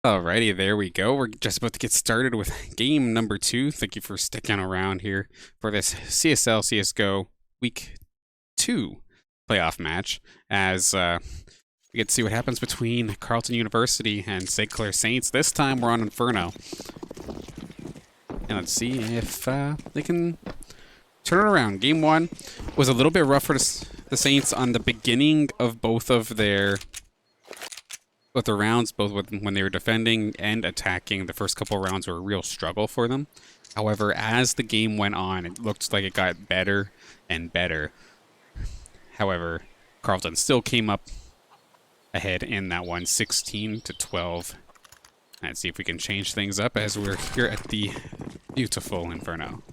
Alrighty, there we go. We're just about to get started with game number 2. Thank you for sticking around here for this CSL CSGO Week 2 playoff match as we get to see what happens between Carleton University and St. Clair Saints. This time we're on Inferno. And let's see if they can turn it around. Game 1 was a little bit rough for the Saints on the beginning of both their rounds, both when they were defending and attacking. The first couple rounds were a real struggle for them. However, as the game went on, it looked like it got better and better. However, Carleton still came up ahead in that one, 16-12. Let's see if we can change things up as we're here at the beautiful Inferno.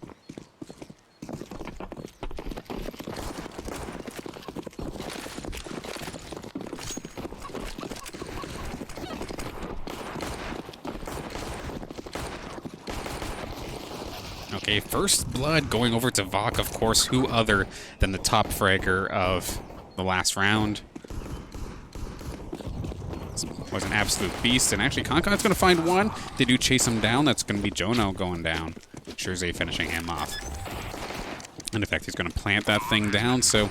Okay, first blood going over to Vok, of course, who other than the top fragger of the last round. This was an absolute beast, and actually Concon's going to find one. They do chase him down. That's going to be Jono going down. Shurzay finishing him off. And in fact, he's going to plant that thing down, so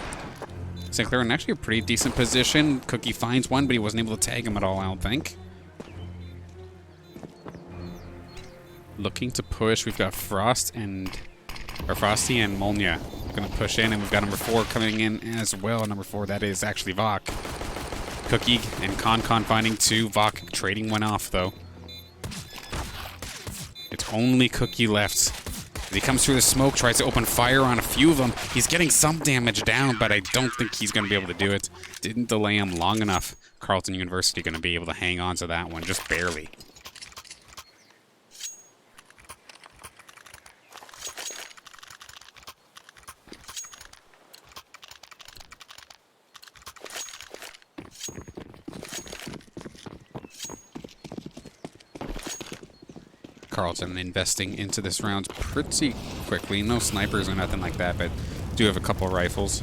St. Clair in actually a pretty decent position. Cookie finds one, but he wasn't able to tag him at all, I don't think. Looking to push. We've got Frosty and Molnia going to push in, and we've got number 4 coming in as well. Number 4, that is actually Vok. Cookie and Con finding 2. Vok trading one off, though. It's only Cookie left. As he comes through the smoke, tries to open fire on a few of them. He's getting some damage down, but I don't think he's going to be able to do it. Didn't delay him long enough. Carleton University going to be able to hang on to that one, just barely. Carleton investing into this round pretty quickly. No snipers or nothing like that, but do have a couple rifles.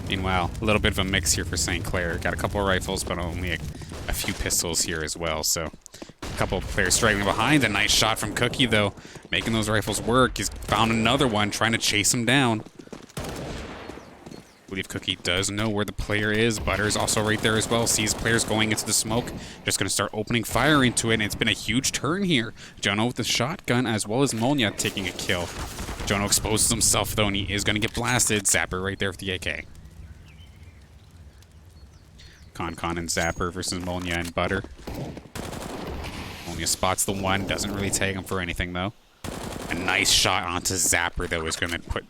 Meanwhile, a little bit of a mix here for St. Clair. Got a couple rifles, but only a few pistols here as well. So a couple of players straggling behind. A nice shot from Cookie, though, making those rifles work. He's found another one, trying to chase him down. I believe Cookie does know where the player is. Butter's also right there as well. Sees players going into the smoke. Just going to start opening fire into it, and it's been a huge turn here. Jono with the shotgun, as well as Molnia taking a kill. Jono exposes himself, though, and he is going to get blasted. Zapper right there with the AK. Con and Zapper versus Molnia and Butter. Molnia spots the one. Doesn't really tag him for anything, though. A nice shot onto Zapper, though, is going to put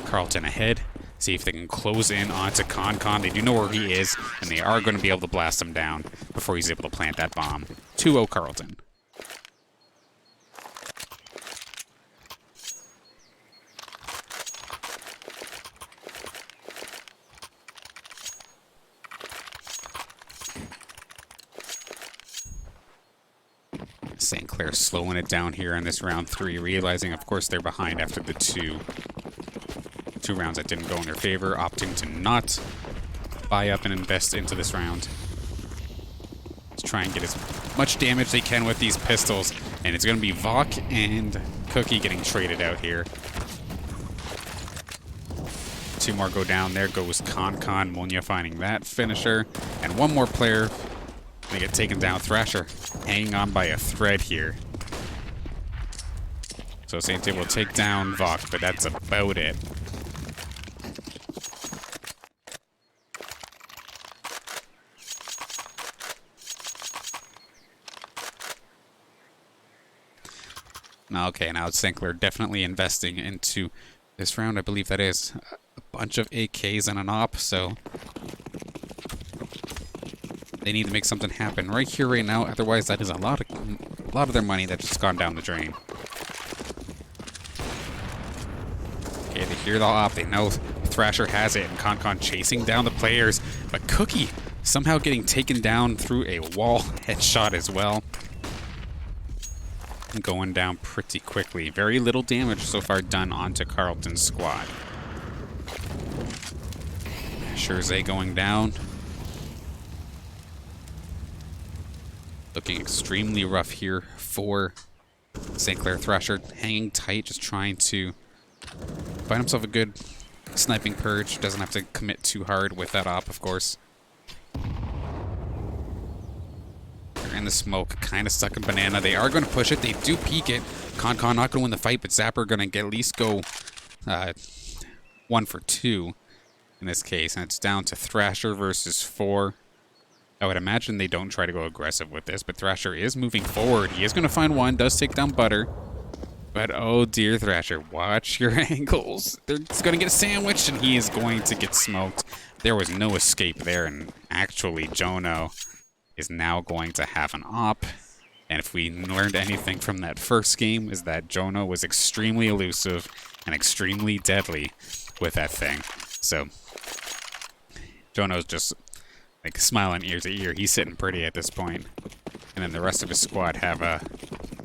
Carleton ahead. See if they can close in onto Con. They do know where he is, and they are going to be able to blast him down before he's able to plant that bomb. 2-0 Carleton. St. Clair slowing it down here in this round 3, realizing, of course, they're behind after the two rounds that didn't go in their favor, opting to not buy up and invest into this round. Let's try and get as much damage they can with these pistols, and it's going to be Vok and Cookie getting traded out here. 2 more go down. There goes Con. Molnia finding that finisher, and one more player going to get taken down. Thrasher hanging on by a thread here. So St. Clair will take down Vok, but that's about it. Okay, now it's St. Clair definitely investing into this round. I believe that is a bunch of AKs and an op, so they need to make something happen right here, right now. Otherwise, that is a lot of their money that's just gone down the drain. Okay, they hear the op. They know Thrasher has it, and Con chasing down the players, but Cookie somehow getting taken down through a wall headshot as well. Going down pretty quickly. Very little damage so far done onto Carleton's squad. Shurzay going down. Looking extremely rough here for St. Clair. Thrasher hanging tight, just trying to find himself a good sniping purge. Doesn't have to commit too hard with that op, of course. They're in the smoke, kind of stuck in banana. They are going to push it. They do peek it. Con not going to win the fight, but Zapper going to at least go 1 for 2 in this case. And it's down to Thrasher versus 4. I would imagine they don't try to go aggressive with this, but Thrasher is moving forward. He is going to find one, does take down Butter. But oh dear, Thrasher, watch your ankles. He's going to get sandwiched, and he is going to get smoked. There was no escape there, and actually, Jono is now going to have an op. And if we learned anything from that first game, is that Jono was extremely elusive and extremely deadly with that thing. So, Jono's just like smiling ear to ear. He's sitting pretty at this point. And then the rest of his squad have a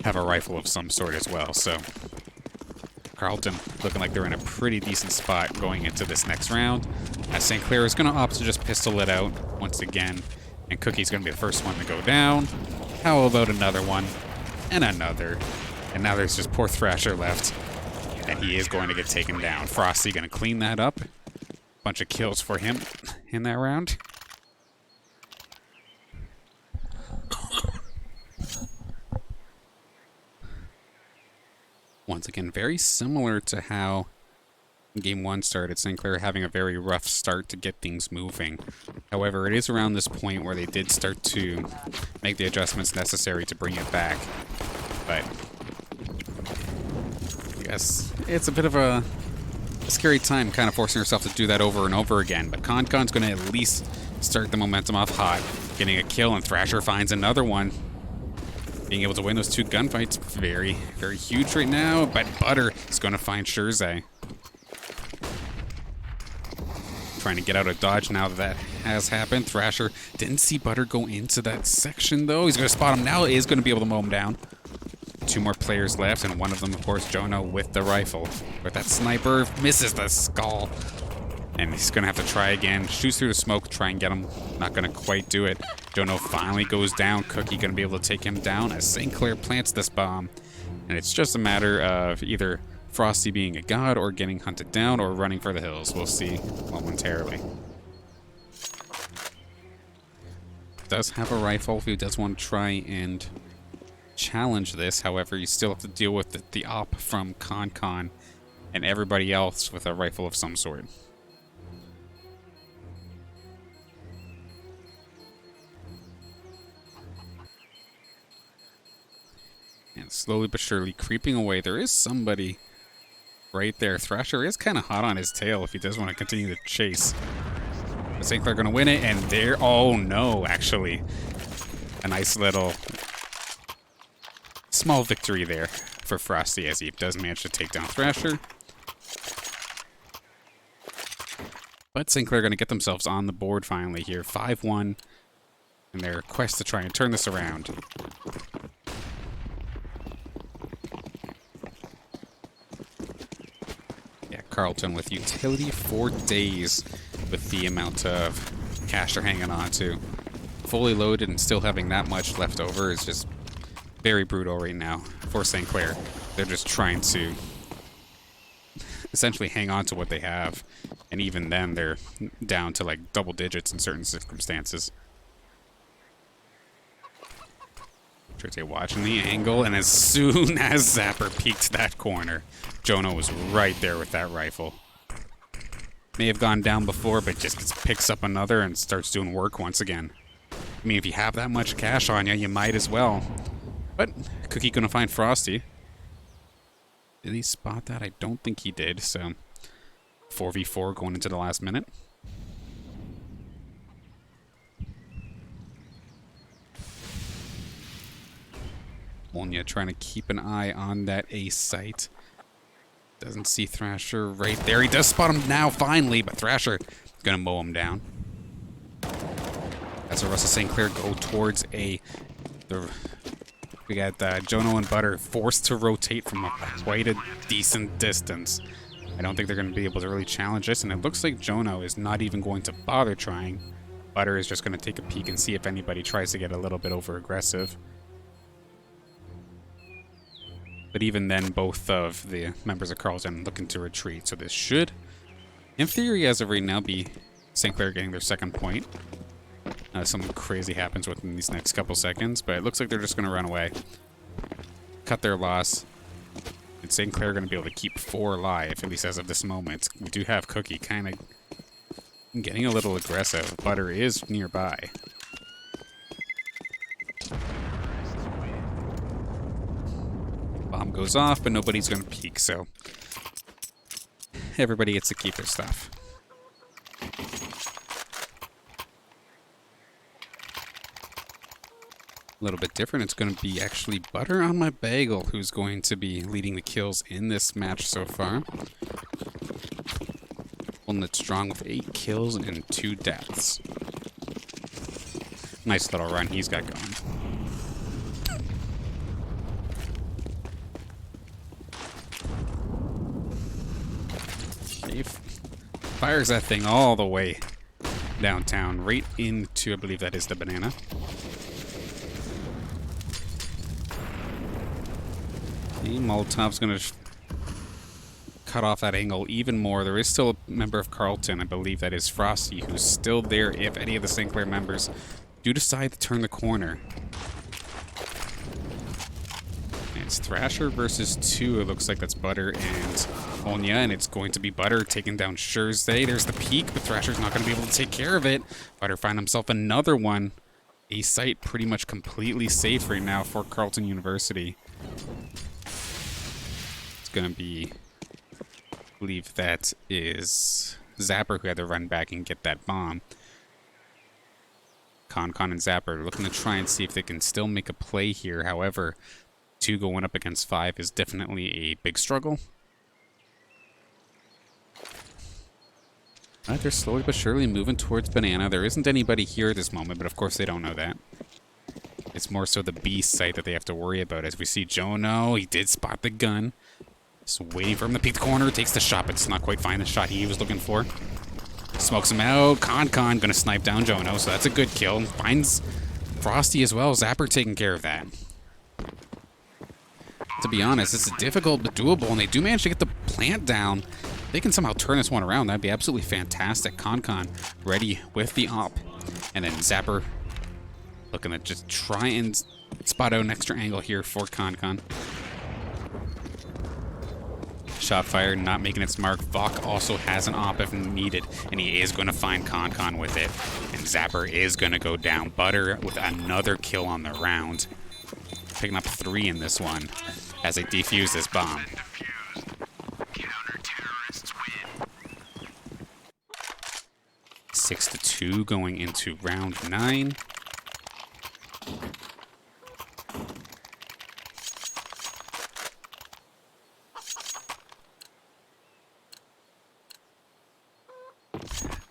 rifle of some sort as well. So Carleton looking like they're in a pretty decent spot going into this next round. As St. Clair is going to opt to just pistol it out once again. And Cookie's going to be the first one to go down. How about another one? And another. And now there's just poor Thrasher left. And he is going to get taken down. Frosty going to clean that up. Bunch of kills for him in that round. Once again, very similar to how Game 1 started. St. Clair having a very rough start to get things moving. However, it is around this point where they did start to make the adjustments necessary to bring it back. But I guess it's a bit of a scary time kind of forcing herself to do that over and over again. But Con's going to at least start the momentum off hot, getting a kill, and Thrasher finds another one. Being able to win those 2 gunfights, very, very huge right now. But Butter is going to find Shirzai. Trying to get out of dodge now that has happened. Thrasher didn't see Butter go into that section, though. He's going to spot him now. He is going to be able to mow him down. 2 more players left, and one of them, of course, Jono with the rifle. But that sniper misses the skull. And he's going to have to try again. Shoots through the smoke, try and get him. Not going to quite do it. Jono finally goes down. Cookie going to be able to take him down as St. Clair plants this bomb. And it's just a matter of either Frosty being a god or getting hunted down or running for the hills. We'll see momentarily. Does have a rifle if he does want to try and challenge this. However, you still have to deal with the op from Con and everybody else with a rifle of some sort. And slowly but surely creeping away. There is somebody right there. Thrasher is kind of hot on his tail if he does want to continue to chase. But St. Clair going to win it, and there... Oh, no, actually. A nice little small victory there for Frosty as he does manage to take down Thrasher. But St. Clair going to get themselves on the board finally here. 5-1 in their quest to try and turn this around. Carleton with utility for days with the amount of cash they're hanging on to. Fully loaded and still having that much left over is just very brutal right now for St. Clair. They're just trying to essentially hang on to what they have. And even then, they're down to like double digits in certain circumstances. Trite watching the angle, and as soon as Zapper peeked that corner, Jono was right there with that rifle. May have gone down before, but just picks up another and starts doing work once again. I mean, if you have that much cash on you, you might as well. But Cookie gonna find Frosty. Did he spot that? I don't think he did, so 4v4 going into the last minute. Olnia trying to keep an eye on that A site. Doesn't see Thrasher right there. He does spot him now, finally, but Thrasher is going to mow him down. As the rest of St. Clair go towards A. We got Jono and Butter forced to rotate from quite a decent distance. I don't think they're going to be able to really challenge this, and it looks like Jono is not even going to bother trying. Butter is just going to take a peek and see if anybody tries to get a little bit over aggressive. But even then, both of the members of Carleton looking to retreat. So this should, in theory, as of right now, be St. Clair getting their second point. Something crazy happens within these next couple seconds, but it looks like they're just going to run away. Cut their loss. And St. Clair going to be able to keep 4 alive, at least as of this moment. We do have Cookie kind of getting a little aggressive. Butter is nearby. Bomb goes off, but nobody's going to peek, so everybody gets to keep their stuff. A little bit different. It's going to be actually Butter on my Bagel who's going to be leading the kills in this match so far. Holding it strong with 8 kills and 2 deaths. Nice little run he's got going. He fires that thing all the way downtown, right into, I believe that is the banana. The Molotov's going to cut off that angle even more. There is still a member of Carleton, I believe that is Frosty, who's still there if any of the St. Clair members do decide to turn the corner. And it's Thrasher versus 2. It looks like that's Butter and Onya, and it's going to be Butter taking down Shurzay. There's the peak, but Thrasher's not going to be able to take care of it. Butter find himself another one. A site pretty much completely safe right now for Carleton University. Going to be, I believe that is Zapper who had to run back and get that bomb. Con and Zapper looking to try and see if they can still make a play here. However, 2 going up against 5 is definitely a big struggle. Alright, they're slowly but surely moving towards Banana. There isn't anybody here at this moment, but of course they don't know that. It's more so the B site that they have to worry about. As we see Jono, he did spot the gun. Just waiting for him to peek the corner, takes the shot, but it's not quite find the shot he was looking for. Smokes him out. Con gonna snipe down Jono, so that's a good kill. Finds Frosty as well. Zapper taking care of that. To be honest, it's difficult but doable, and they do manage to get the plant down. If they can somehow turn this one around, that'd be absolutely fantastic. Con ready with the op. And then Zapper looking to just try and spot out an extra angle here for Con. Shot fired, not making its mark. Vok also has an op if needed, and he is going to find Con with it. And Zapper is going to go down. Butter with another kill on the round. Picking up 3 in this one as they defuse this bomb. 6-2 going into round 9.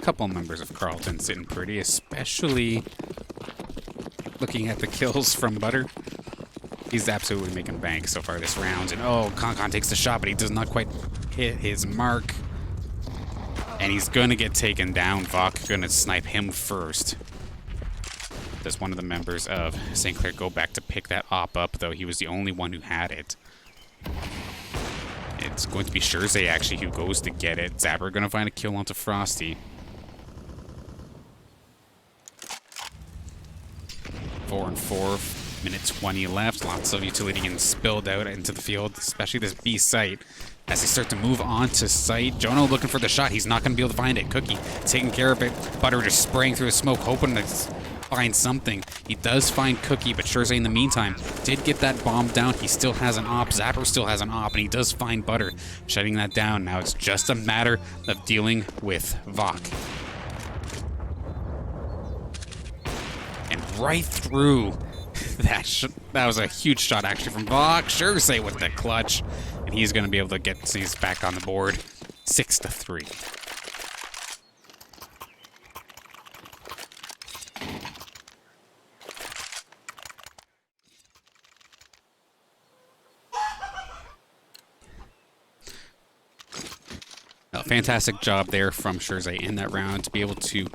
Couple members of Carleton sitting pretty, especially looking at the kills from Butter. He's absolutely making bank so far this round. And oh, Con takes the shot, but he does not quite hit his mark. And he's going to get taken down. Vok going to snipe him first. Does one of the members of St. Clair go back to pick that op up, though he was the only one who had it. It's going to be Shurzay, actually, who goes to get it. Zapper going to find a kill onto Frosty. 4-4, minute 20 left. Lots of utility getting spilled out into the field, especially this B site. As they start to move on to site, Jono looking for the shot. He's not going to be able to find it. Cookie taking care of it. Butter just spraying through the smoke, hoping to find something. He does find Cookie, but Shurzay in the meantime did get that bomb down. He still has an op. Zapper still has an op, and he does find Butter, shutting that down. Now it's just a matter of dealing with Vok. And right through that was a huge shot actually from Vok. Shurzay with the clutch, and he's going to be able to get things back on the board. 6-3. A fantastic job there from Shurzay in that round to be able to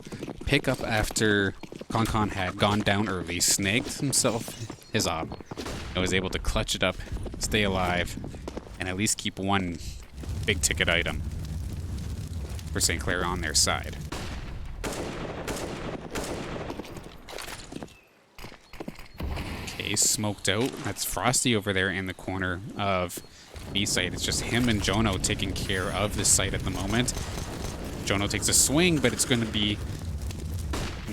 pick up after Concon had gone down early, snagged himself his op, and was able to clutch it up, stay alive, and at least keep one big ticket item for St. Clair on their side. Okay, smoked out. That's Frosty over there in the corner of B site. It's just him and Jono taking care of this site at the moment. Jono takes a swing, but it's going to be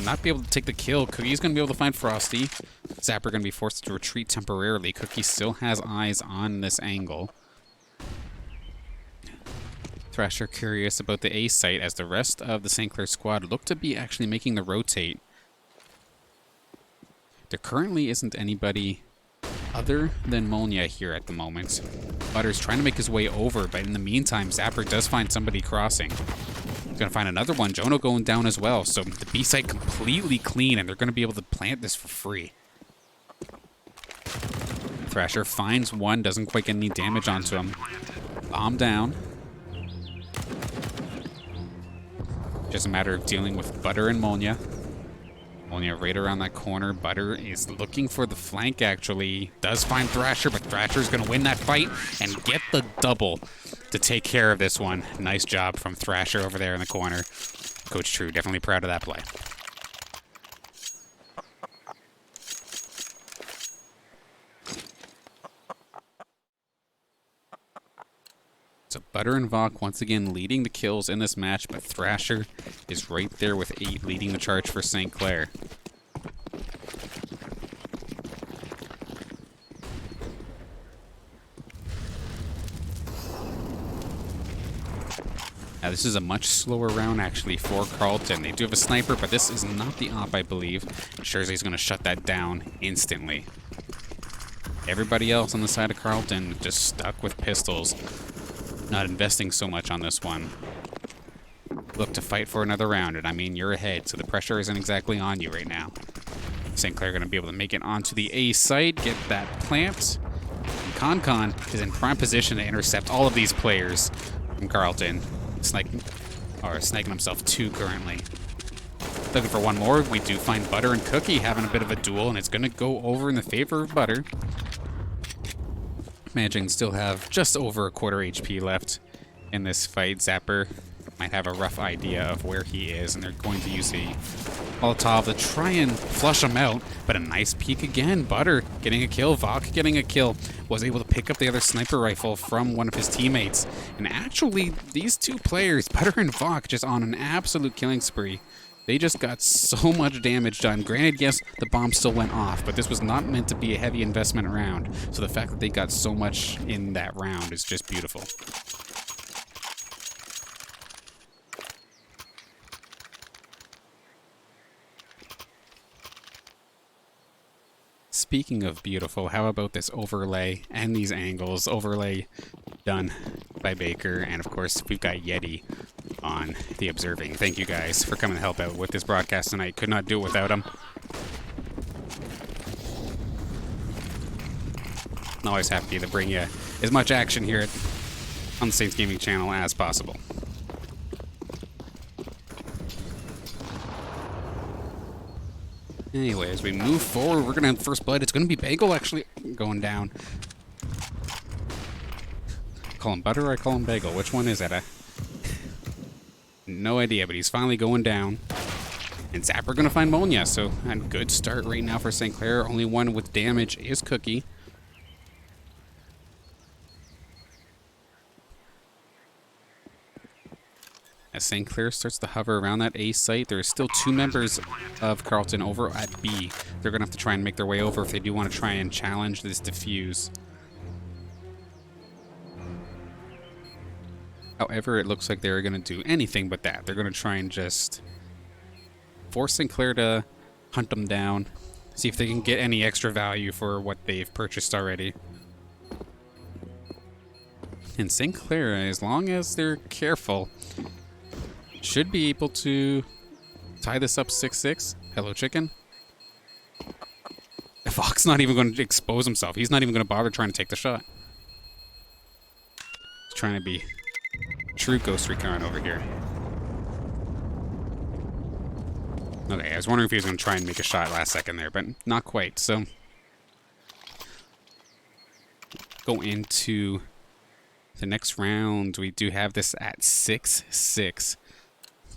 not be able to take the kill. Cookie's going to be able to find Frosty. Zapper going to be forced to retreat temporarily. Cookie still has eyes on this angle. Thrasher curious about the A site as the rest of the St. Clair squad look to be actually making the rotate. There currently isn't anybody other than Molnia here at the moment. Butter's trying to make his way over, but in the meantime, Zapper does find somebody crossing. He's going to find another one. Jono going down as well. So the B site completely clean, and they're going to be able to plant this for free. Thrasher finds one, doesn't quite get any damage onto him. Bomb down. Just a matter of dealing with Butter and Molnia. Molnia right around that corner. Butter is looking for the flank, actually. Does find Thrasher, but Thrasher's going to win that fight and get the double to take care of this one. Nice job from Thrasher over there in the corner. Coach True, definitely proud of that play. So Butter and Vok once again leading the kills in this match, but Thrasher is right there with 8 leading the charge for St. Clair. Now this is a much slower round actually for Carleton. They do have a sniper, but this is not the op, I believe. Scherzy's going to shut that down instantly. Everybody else on the side of Carleton just stuck with pistols. Not investing so much on this one. Look to fight for another round, and I mean, you're ahead, so the pressure isn't exactly on you right now. St. Clair going to be able to make it onto the A site, get that plant. And Concon is in prime position to intercept all of these players from Carleton. Snagging himself 2 currently. Looking for one more. We do find Butter and Cookie having a bit of a duel, and it's going to go over in the favor of Butter. Managing to still have just over a quarter HP left in this fight. Zapper might have a rough idea of where he is, and they're going to use the Molotov to try and flush him out, but a nice peek again. Butter getting a kill, Vok getting a kill, was able to pick up the other sniper rifle from one of his teammates. And actually, these 2 players, Butter and Vok, just on an absolute killing spree. They just got so much damage done. Granted, yes, the bomb still went off, but this was not meant to be a heavy investment round. So the fact that they got so much in that round is just beautiful. Speaking of beautiful, how about this overlay and these angles? Overlay done by Baker, and of course we've got Yeti on the observing. Thank you guys for coming to help out with this broadcast tonight. Could not do it without them. Always happy to bring you as much action here on the Saints Gaming channel as possible. Anyway, as we move forward, we're going to have first blood. It's going to be Bagel actually going down. Call him Butter or I call him Bagel? Which one is it? No idea, but he's finally going down. And Zapper going to find Molnia, so a good start right now for St. Clair. Only one with damage is Cookie. As St. Clair starts to hover around that A site, there are still 2 members of Carleton over at B. They're going to have to try and make their way over if they do want to try and challenge this defuse. However, it looks like they're going to do anything but that. They're going to try and just force St. Clair to hunt them down, see if they can get any extra value for what they've purchased already. And St. Clair, as long as they're careful, should be able to tie this up 6-6. Hello, chicken. Fox not even going to expose himself. He's not even going to bother trying to take the shot. He's trying to be true Ghost Recon over here. Okay, I was wondering if he was going to try and make a shot last second there, but not quite. So, go into the next round. We do have this at 6-6.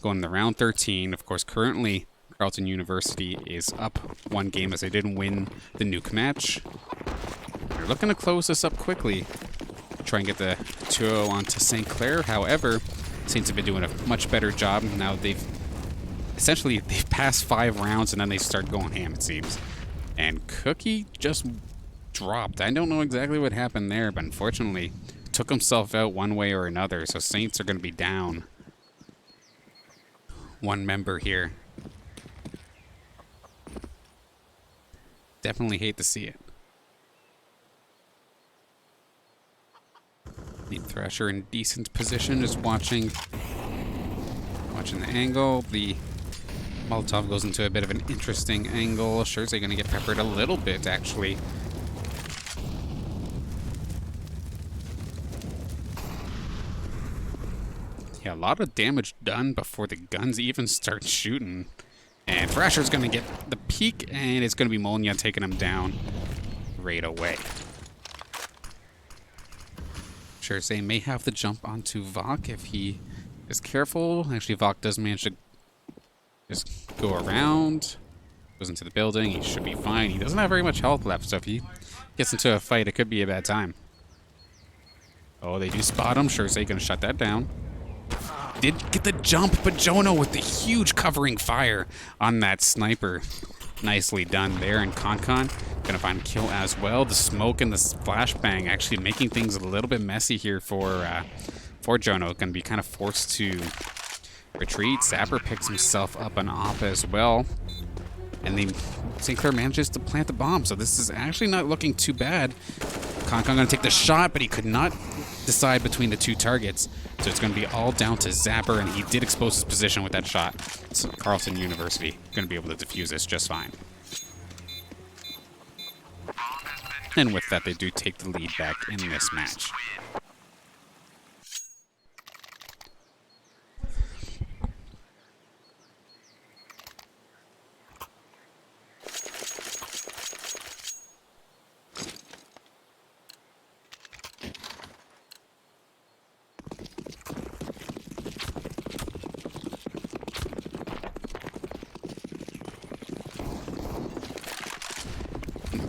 Going to round 13. Of course, currently, Carleton University is up one game as they didn't win the nuke match. They're looking to close this up quickly. Try and get the 2-0 onto St. Clair. However, Saints have been doing a much better job. Now they've passed 5 rounds and then they start going ham, it seems. And Cookie just dropped. I don't know exactly what happened there, but unfortunately took himself out one way or another. So Saints are going to be down one member here. Definitely hate to see it. Neat Thrasher in decent position, just watching the angle. The Molotov goes into a bit of an interesting angle. Sure, they're going to get peppered a little bit, actually. Yeah, a lot of damage done before the guns even start shooting. And Thrasher's going to get the peek, and it's going to be Molnia taking him down right away. Sure, they may have to jump onto Vok if he is careful. Actually, Vok does manage to just go around. Goes into the building. He should be fine. He doesn't have very much health left, so if he gets into a fight, it could be a bad time. Oh, they do spot him. Sure, they're going to shut that down. Did get the jump, but Jono with the huge covering fire on that sniper. Nicely done there, and Concon gonna find a kill as well. The smoke and the flashbang actually making things a little bit messy here for Jono. Gonna be kind of forced to retreat. Zapper picks himself up an op as well, and then St. Clair manages to plant the bomb. So this is actually not looking too bad. Concon gonna take the shot, but he could not decide between the two targets. So it's going to be all down to Zapper, and he did expose his position with that shot. So Carleton University going to be able to defuse this just fine. And with that, they do take the lead back in this match.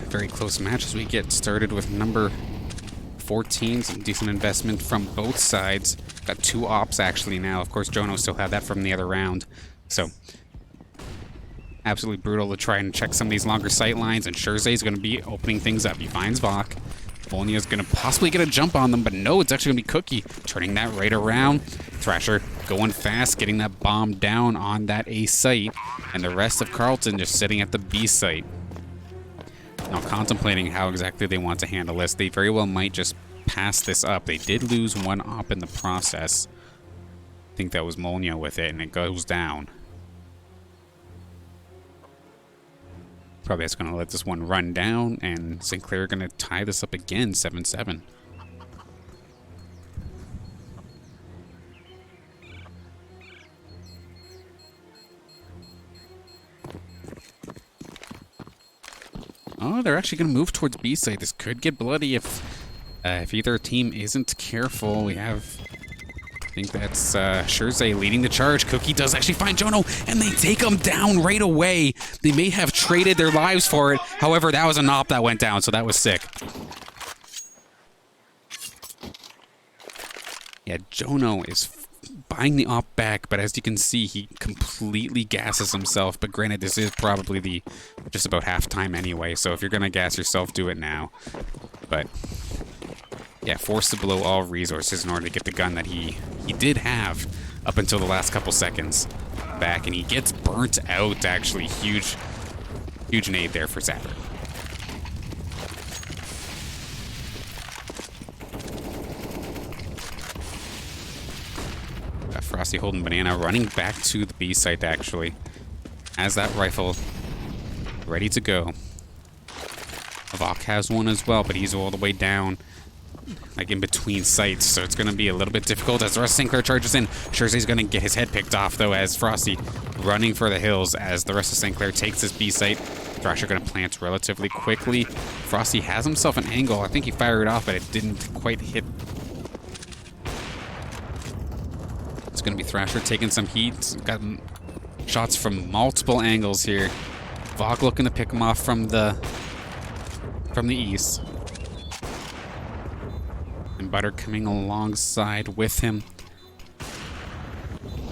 Very close match as we get started with number 14. Some decent investment from both sides. Got 2 ops actually now. Of course, Jono still had that from the other round. So, absolutely brutal to try and check some of these longer sight lines. And Shurzei is going to be opening things up. He finds Vok. Volnia is going to possibly get a jump on them, but no, it's actually going to be Cookie turning that right around. Thrasher going fast, getting that bomb down on that A site. And the rest of Carleton just sitting at the B site. Now contemplating how exactly they want to handle this. They very well might just pass this up. They did lose 1 op in the process. I think that was Molnia with it, and it goes down. Probably just going to let this one run down, and St. Clair going to tie this up again, 7-7. Oh, they're actually going to move towards B site. This could get bloody if either team isn't careful. We have, I think that's Shurzei leading the charge. Cookie does actually find Jono, and they take him down right away. They may have traded their lives for it. However, that was an op that went down, so that was sick. Yeah, Jono is buying the op back, but as you can see, he completely gasses himself. But granted, this is probably just about halftime anyway, so if you're gonna gas yourself, do it now. But yeah, forced to blow all resources in order to get the gun that he did have up until the last couple seconds back, and he gets burnt out. Actually, huge nade there for Zapper. Frosty holding banana, running back to the B site actually. Has that rifle ready to go. Vok has one as well, but he's all the way down. like in between sites, so it's going to be a little bit difficult as the rest of St. Clair charges in. Jersey's going to get his head picked off, though, as Frosty running for the hills as the rest of St. Clair takes this B site. Thrasher going to plant relatively quickly. Frosty has himself an angle. I think he fired it off, but it didn't quite hit. It's going to be Thrasher taking some heat. Got shots from multiple angles here. Vog looking to pick him off from the east. And Butter coming alongside with him.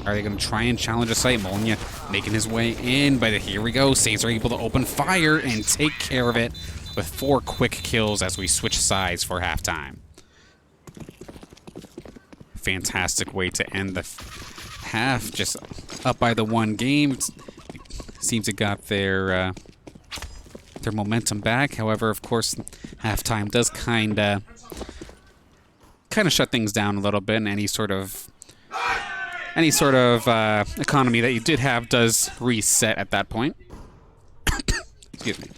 Are they going to try and challenge a site? Molyneux making his way in, but here we go. Saints are able to open fire and take care of it with 4 quick kills as we switch sides for halftime. Fantastic way to end the half, just up by the 1 game. Seems it got their momentum back. However, of course, halftime does kind of shut things down a little bit, and any sort of economy that you did have does reset at that point. Excuse me.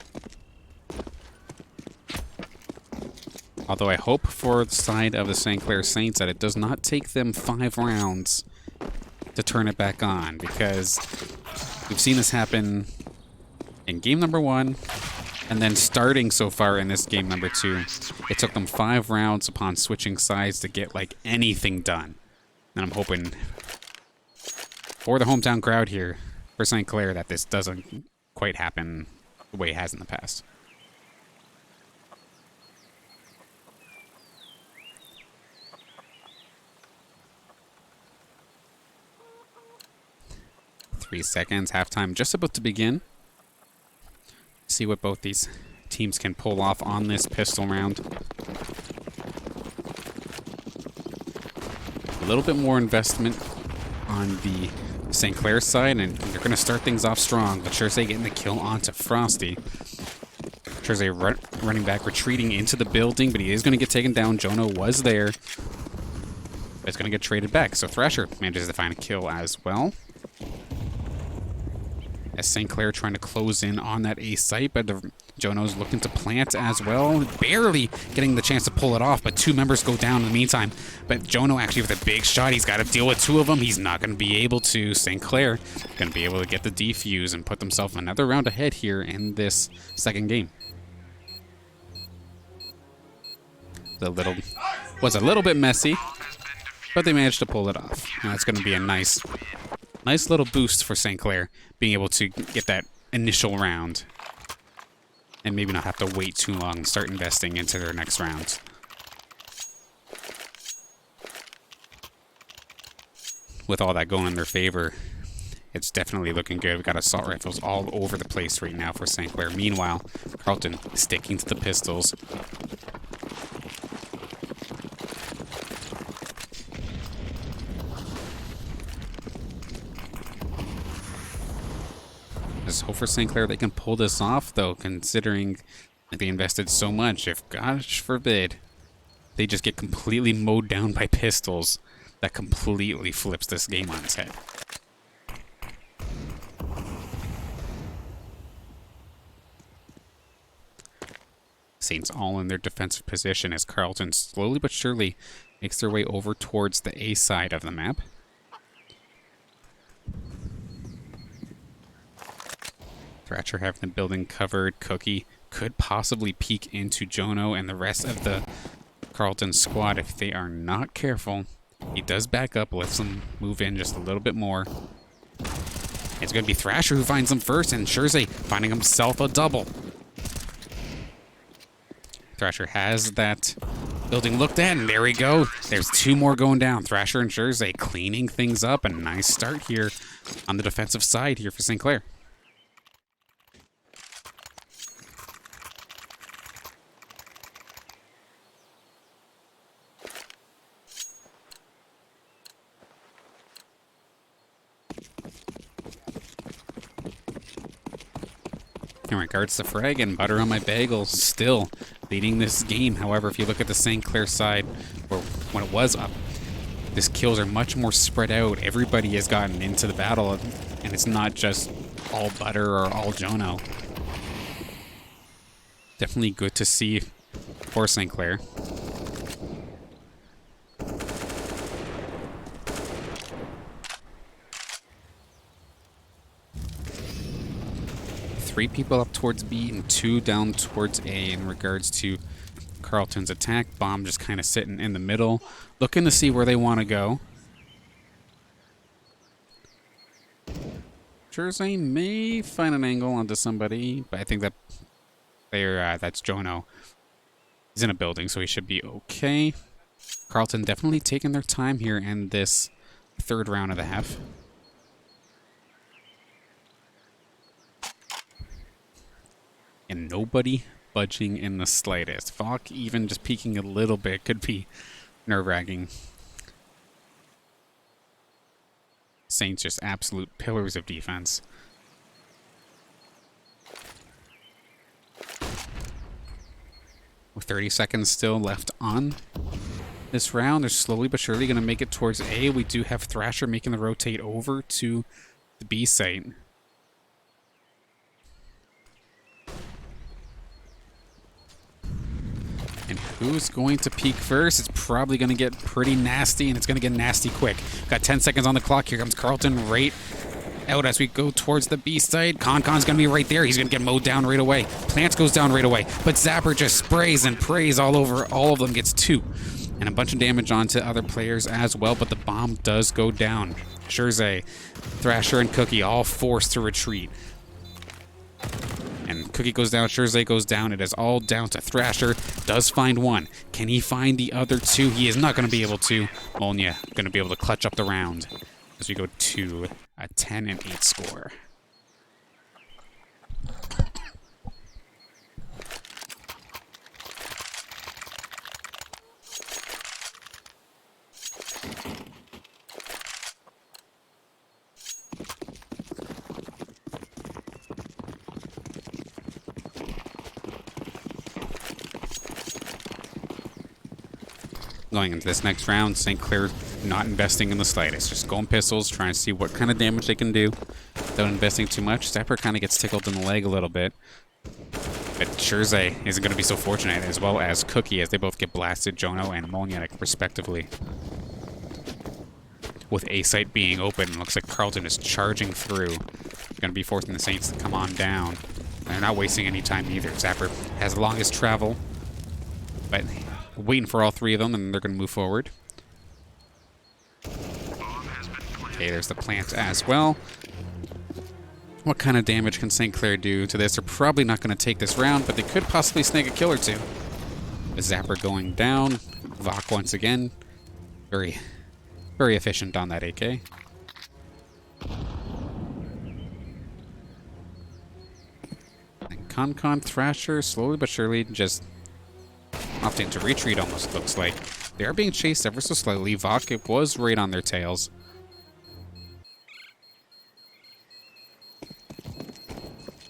Although I hope for the side of the St. Clair Saints that it does not take them 5 rounds to turn it back on, because we've seen this happen in game number 1, and then starting so far in this game number 2. It took them 5 rounds upon switching sides to get like anything done. And I'm hoping for the hometown crowd here for St. Clair that this doesn't quite happen the way it has in the past. Three seconds, halftime just about to begin. See what both these teams can pull off on this pistol round. A little bit more investment on the St. Clair side, and they're going to start things off strong. But Jersey getting the kill onto Frosty. Jersey running back, retreating into the building, but he is going to get taken down. Jono was there, but it's going to get traded back. So Thrasher manages to find a kill as well. As St. Clair trying to close in on that A site, but Jono's looking to plant as well. Barely getting the chance to pull it off, but 2 members go down in the meantime. But Jono actually with a big shot. He's got to deal with 2 of them. He's not going to be able to. St. Clair going to be able to get the defuse and put themselves another round ahead here in this second game. Was a little bit messy, but they managed to pull it off. Now it's going to be a nice little boost for St. Clair, being able to get that initial round and maybe not have to wait too long and start investing into their next rounds. With all that going in their favor, it's definitely looking good. We've got assault rifles all over the place right now for St. Clair. Meanwhile, Carleton sticking to the pistols. Just hope for St. Clair they can pull this off, though, considering they invested so much. If, gosh forbid, they just get completely mowed down by pistols, that completely flips this game on its head. Saints all in their defensive position as Carleton slowly but surely makes their way over towards the A side of the map. Thrasher having the building covered. Cookie could possibly peek into Jono and the rest of the Carleton squad if they are not careful. He does back up, lets them move in just a little bit more. It's going to be Thrasher who finds them first, and Jersey finding himself a double. Thrasher has that building looked at, and there we go. There's 2 more going down. Thrasher and Jersey cleaning things up. A nice start here on the defensive side here for St. Clair. In regards to frag, and Butter on my bagel still leading this game. However, if you look at the St. Clair side, or when it was up, these kills are much more spread out. Everybody has gotten into the battle, and it's not just all Butter or all Jono. Definitely good to see for St. Clair. 3 people up towards B and 2 down towards A in regards to Carleton's attack. Bomb just kind of sitting in the middle, looking to see where they want to go. Jersey may find an angle onto somebody, but I think that that's Jono. He's in a building, so he should be okay. Carleton definitely taking their time here in this 3rd round of the half. And nobody budging in the slightest. Vok even just peeking a little bit could be nerve-wracking. Saints just absolute pillars of defense. With 30 seconds still left on this round, they're slowly but surely going to make it towards A. We do have Thrasher making the rotate over to the B site. And who's going to peek first? It's probably going to get pretty nasty, and it's going to get nasty quick. Got 10 seconds on the clock. Here comes Carleton right out as we go towards the B side. Concon's going to be right there. He's going to get mowed down right away. Plants goes down right away. But Zapper just sprays and prays all over. All of them gets 2. And a bunch of damage onto other players as well, but the bomb does go down. Jersey, Thrasher, and Cookie all forced to retreat. And Cookie goes down, Jersey goes down. It is all down to Thrasher. Does find one. Can he find the other 2? He is not going to be able to. Molnia going to be able to clutch up the round as we go to a 10-8 score. Going into this next round, St. Clair not investing in the slightest. Just going pistols, trying to see what kind of damage they can do without investing too much. Zapper kind of gets tickled in the leg a little bit. But Jersey isn't going to be so fortunate, as well as Cookie, as they both get blasted, Jono and Molniak, respectively. With A site being open, looks like Carleton is charging through. Going to be forcing the Saints to come on down. They're not wasting any time either. Zapper has the longest travel, but waiting for all 3 of them, and they're going to move forward. Okay, there's the plant as well. What kind of damage can St. Clair do to this? They're probably not going to take this round, but they could possibly snag a kill or 2. The Zapper going down. Vok once again. Very, very efficient on that AK. And Concon, Thrasher, slowly but surely just opting to retreat, almost looks like. They are being chased ever so slightly. Vok, it was right on their tails.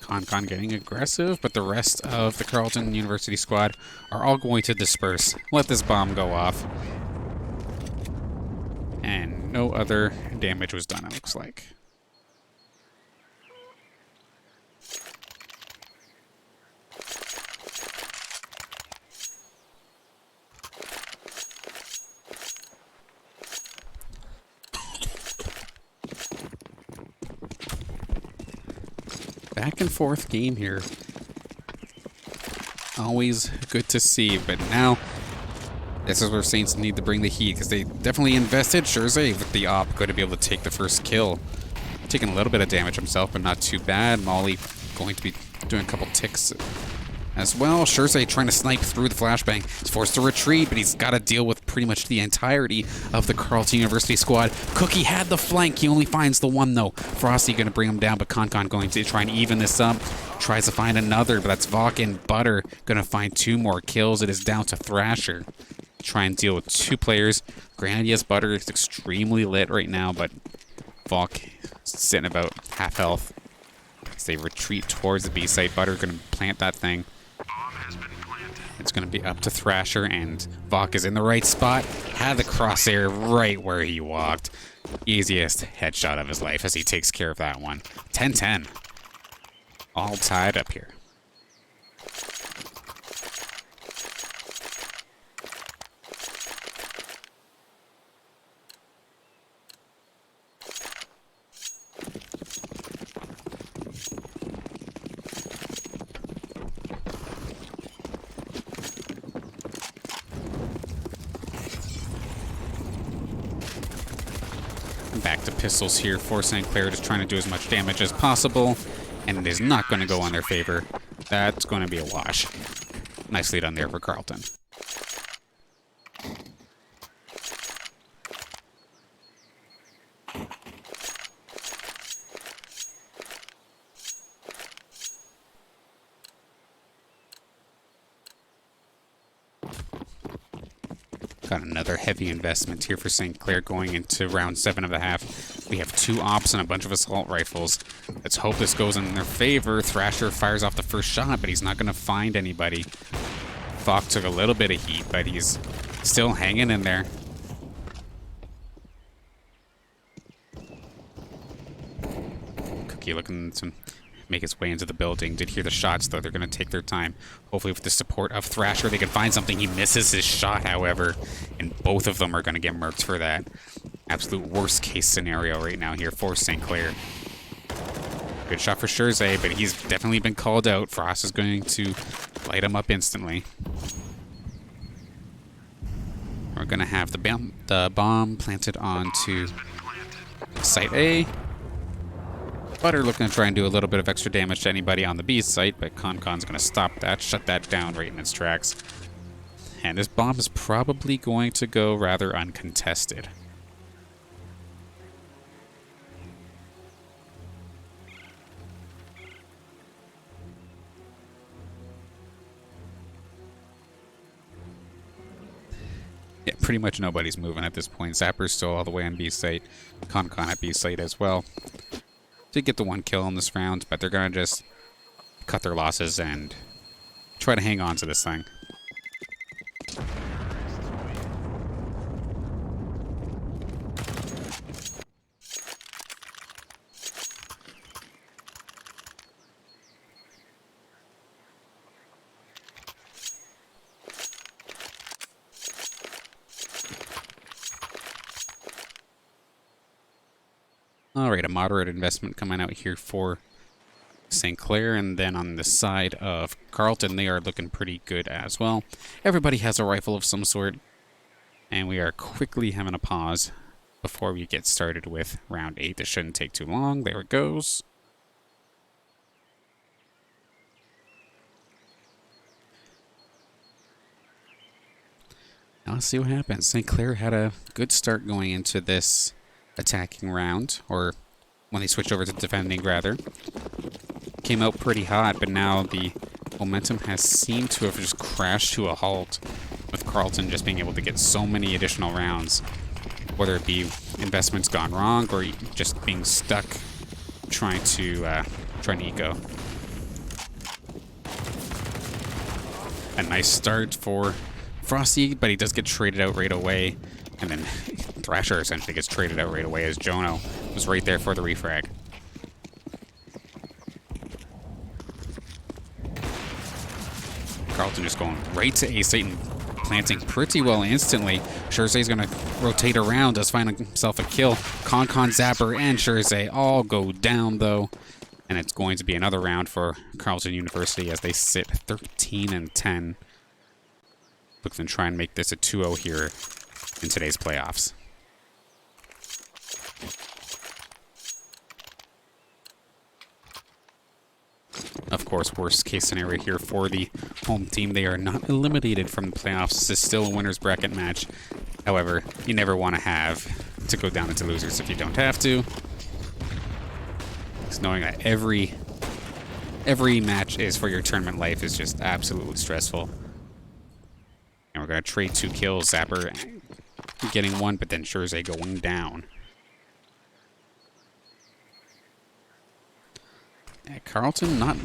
Concon getting aggressive, but the rest of the Carleton University squad are all going to disperse. Let this bomb go off. And no other damage was done, it looks like. Back and forth game here. Always good to see, but now this is where Saints need to bring the heat, because they definitely invested. Jersey with the op going to be able to take the first kill. Taking a little bit of damage himself, but not too bad. Molly going to be doing a couple ticks as well. Jersey trying to snipe through the flashbang. He's forced to retreat, but he's got to deal with pretty much the entirety of the Carleton University squad. Cookie had the flank. He only finds the one, though. Frosty going to bring him down, but Concon going to try and even this up. Tries to find another, but that's Vok and Butter going to find 2 more kills. It is down to Thrasher. Try and deal with 2 players. Granted, yes, Butter is extremely lit right now, but Vok sitting about half health. As they retreat towards the B site, Butter going to plant that thing. It's going to be up to Thrasher, and Vok is in the right spot. Had the crosshair right where he walked. Easiest headshot of his life as he takes care of that one. 10-10. All tied up here. Back to pistols here for St. Clair, just trying to do as much damage as possible. And it is not going to go in their favor. That's going to be a wash. Nicely done there for Carleton. Got another heavy investment here for St. Clair going into round 7 of the half. We have 2 ops and a bunch of assault rifles. Let's hope this goes in their favor. Thrasher fires off the first shot, but he's not going to find anybody. Falk took a little bit of heat, but he's still hanging in there. Cookie looking to make his way into the building. Did hear the shots, though. They're going to take their time. Hopefully with the support of Thrasher, they can find something. He misses his shot, however, and both of them are going to get murked for that. Absolute worst case scenario right now here for St. Clair. Good shot for Scherze, but he's definitely been called out. Frost is going to light him up instantly. We're going to have the bomb planted onto Site A. Butter looking to try and do a little bit of extra damage to anybody on the B site, but Concon's going to stop that, shut that down right in its tracks. And this bomb is probably going to go rather uncontested. Yeah, pretty much nobody's moving at this point. Zapper's still all the way on B site. Concon at B site as well. Did get the 1 kill in this round, but they're going to just cut their losses and try to hang on to this thing. Alright, a moderate investment coming out here for St. Clair, and then on the side of Carleton, they are looking pretty good as well. Everybody has a rifle of some sort, and we are quickly having a pause before we get started with round 8. This shouldn't take too long. There it goes. Now let's see what happens. St. Clair had a good start going into this attacking round, or when they switched over to defending, rather. Came out pretty hot, but now the momentum has seemed to have just crashed to a halt, with Carleton just being able to get so many additional rounds, whether it be investments gone wrong or just being stuck trying to eco. A nice start for Frosty, but he does get traded out right away. And then Thrasher essentially gets traded out right away as Jono was right there for the refrag. Carleton just going right to A site and planting pretty well instantly. Scherze's going to rotate around, does find himself a kill. Concon, Zapper, and Scherze all go down, though. And it's going to be another round for Carleton University as they sit 13-10. Looking to try and make this a 2-0 here in today's playoffs. Of course, worst case scenario here for the home team. They are not eliminated from the playoffs. This is still a winner's bracket match. However, you never want to have to go down into losers if you don't have to. Just knowing that every match is for your tournament life is just absolutely stressful. And we're going to trade 2 kills. Zapper getting 1, but then Scherze going down. Carleton not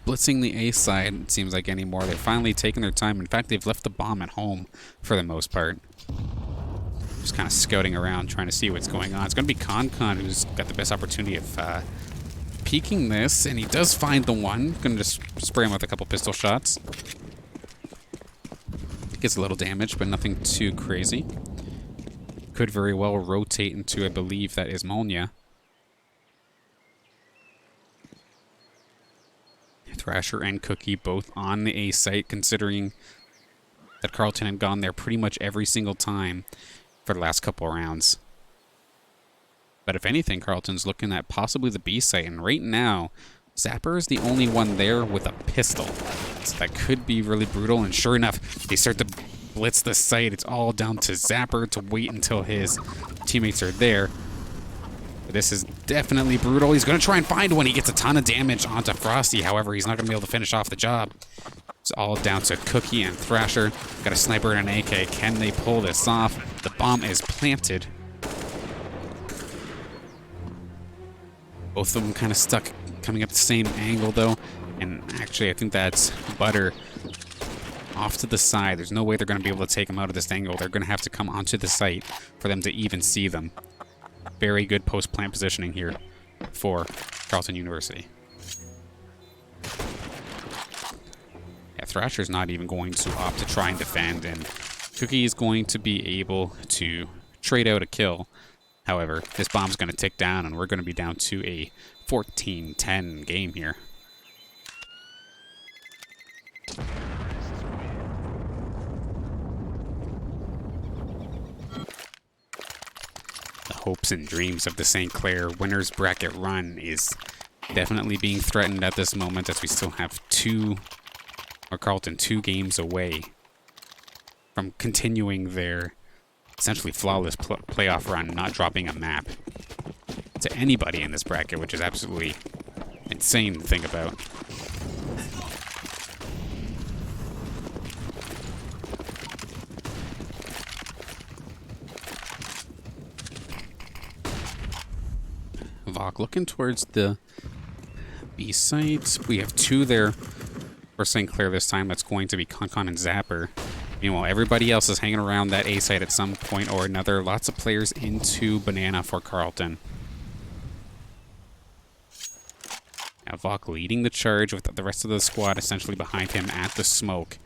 blitzing the A side, it seems like, anymore. They're finally taking their time. In fact, they've left the bomb at home for the most part. Just kind of scouting around, trying to see what's going on. It's going to be Concon who's got the best opportunity of peeking this, and he does find the one. Going to just spray him with a couple pistol shots. Gets a little damage, but nothing too crazy. Could very well rotate into, I believe, that is Molnia. Thrasher and Cookie both on the A site, considering that Carleton had gone there pretty much every single time for the last couple of rounds. But if anything, Carleton's looking at possibly the B site, and right now, Zapper is the only one there with a pistol. So that could be really brutal, and sure enough, they start to blitz the site. It's all down to Zapper to wait until his teammates are there. But this is definitely brutal. He's going to try and find one. He gets a ton of damage onto Frosty. However, he's not going to be able to finish off the job. It's all down to Cookie and Thrasher. Got a sniper and an AK. Can they pull this off? The bomb is planted. Both of them kind of stuck coming up the same angle, though. And actually, I think that's Butter off to the side. There's no way they're going to be able to take him out of this angle. They're going to have to come onto the site for them to even see them. Very good post-plant positioning here for Carleton University. Yeah, Thrasher's not even going to opt to try and defend, and Cookie is going to be able to trade out a kill. However, this bomb's going to tick down, and we're going to be down to a 14-10 game here. The hopes and dreams of the St. Clair winners bracket run is definitely being threatened at this moment, as we still have Carleton 2 games away from continuing their essentially flawless playoff run, not dropping a map to anybody in this bracket, which is absolutely insane to think about. Vok looking towards the B site. We have 2 there for St. Clair this time. That's going to be Concon and Zapper. Meanwhile, everybody else is hanging around that A site at some point or another. Lots of players into Banana for Carleton. Now Vok leading the charge with the rest of the squad essentially behind him at the smoke,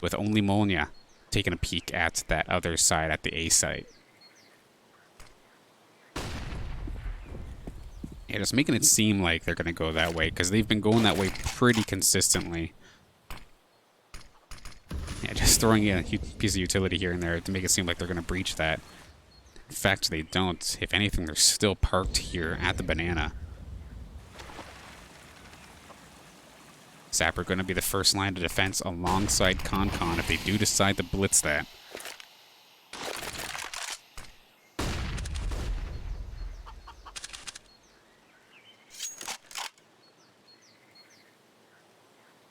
with only Molnia taking a peek at that other side at the A site. Yeah, just making it seem like they're going to go that way, because they've been going that way pretty consistently. Yeah, just throwing a piece of utility here and there to make it seem like they're going to breach that. In fact, they don't. If anything, they're still parked here at the Banana. Zapper going to be the first line of defense alongside Concon if they do decide to blitz that.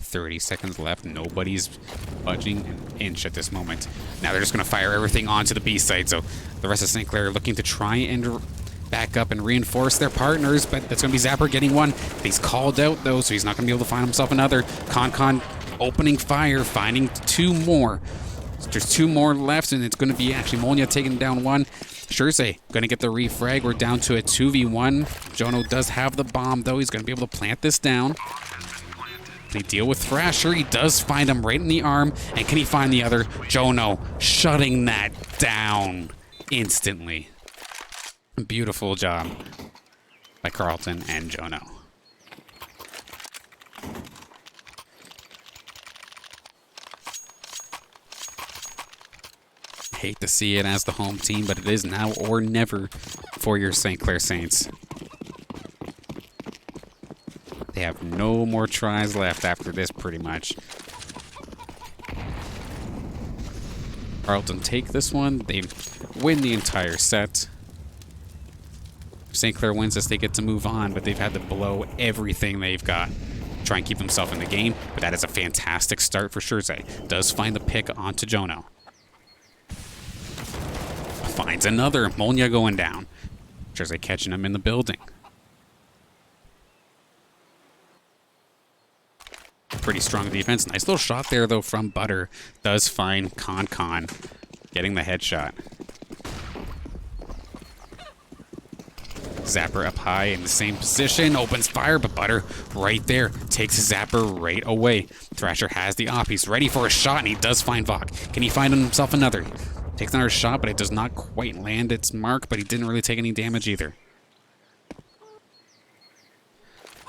.30 seconds left. Nobody's budging an inch at this moment. Now they're just going to fire everything onto the B site. So the rest of St. Clair are looking to try and back up and reinforce their partners, but that's going to be Zapper getting one. He's called out, though, so he's not going to be able to find himself another. Concon opening fire, finding 2 more. There's 2 more left, and it's going to be actually Molnia taking down one. Shirzay going to get the refrag. We're down to a 2v1. Jono does have the bomb, though. He's going to be able to plant this down. They deal with Thrasher. He does find him right in the arm. And can he find the other? Jono shutting that down instantly. Beautiful job by Carleton and Jono. Hate to see it as the home team, but it is now or never for your St. Clair Saints. They have no more tries left after this, pretty much. Carleton take this one. They win the entire set. St. Clair wins this, they get to move on, but they've had to blow everything they've got. Try and keep themselves in the game, but that is a fantastic start for Shirzay. Does find the pick onto Jono. Finds another. Molnia going down. Shirzay catching him in the building. Pretty strong defense. Nice little shot there, though, from Butter. Does find Concon getting the headshot. Zapper up high in the same position. Opens fire, but Butter right there. Takes Zapper right away. Thrasher has the op. He's ready for a shot, and he does find Vok. Can he find himself another? Takes another shot, but it does not quite land its mark, but he didn't really take any damage either.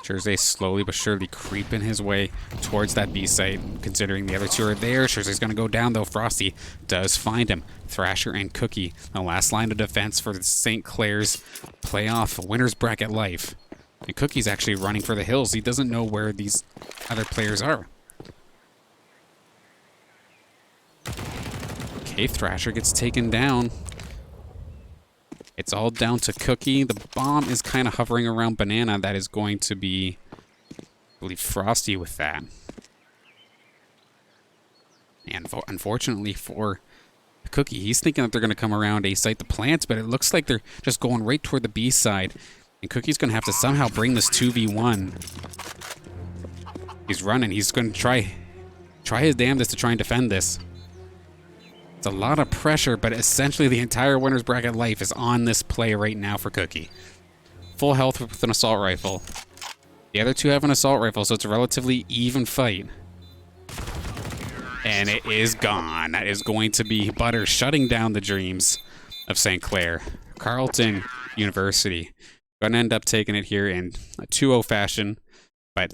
Jersey slowly but surely creeping his way towards that B site, considering the other two are there. Jersey's going to go down, though. Frosty does find him. Thrasher and Cookie, the last line of defense for the St. Clair's playoff winner's bracket life. And Cookie's actually running for the hills. He doesn't know where these other players are. Okay, Thrasher gets taken down. It's all down to Cookie. The bomb is kind of hovering around Banana. That is going to be, I believe, Frosty with that. And unfortunately for Cookie, he's thinking that they're going to come around A site the plants, but it looks like they're just going right toward the B side. And Cookie's going to have to somehow bring this 2v1. He's running. He's going to try his damnedest to try and defend this. It's a lot of pressure, but essentially the entire winner's bracket life is on this play right now for Cookie. Full health with an assault rifle. The other two have an assault rifle, so it's a relatively even fight. And it is gone. That is going to be Butter shutting down the dreams of St. Clair. Carleton University going to end up taking it here in a 2-0 fashion, but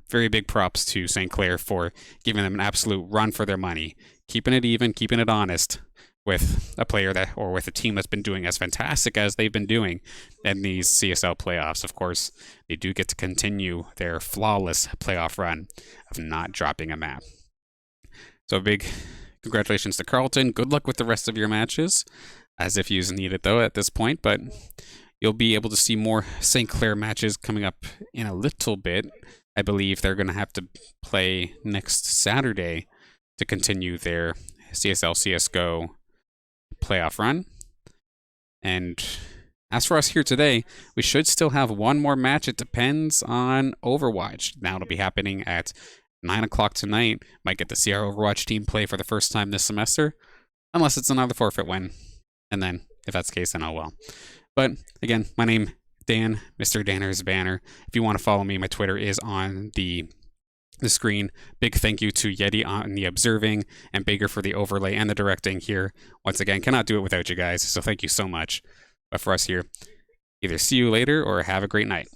very big props to St. Clair for giving them an absolute run for their money. Keeping it even, keeping it honest with a player that, or with a team that's been doing as fantastic as they've been doing in these CSL playoffs. Of course, they do get to continue their flawless playoff run of not dropping a map. So a big congratulations to Carleton. Good luck with the rest of your matches, as if you need it though at this point, but you'll be able to see more St. Clair matches coming up in a little bit. I believe they're going to have to play next Saturday to continue their CSL CSGO playoff run. And as for us here today, we should still have one more match. It depends on Overwatch. Now it'll be happening at 9 o'clock tonight. Might get to see our Overwatch team play for the first time this semester, unless it's another forfeit win. And then, if that's the case, then oh well. But again, my name Dan, Mr. Danner's Banner. If you want to follow me, my Twitter is on the screen. Big thank you to Yeti on the observing and Baker for the overlay and the directing here. Once again, cannot do it without you guys, so thank you so much. But for us here, either see you later or have a great night.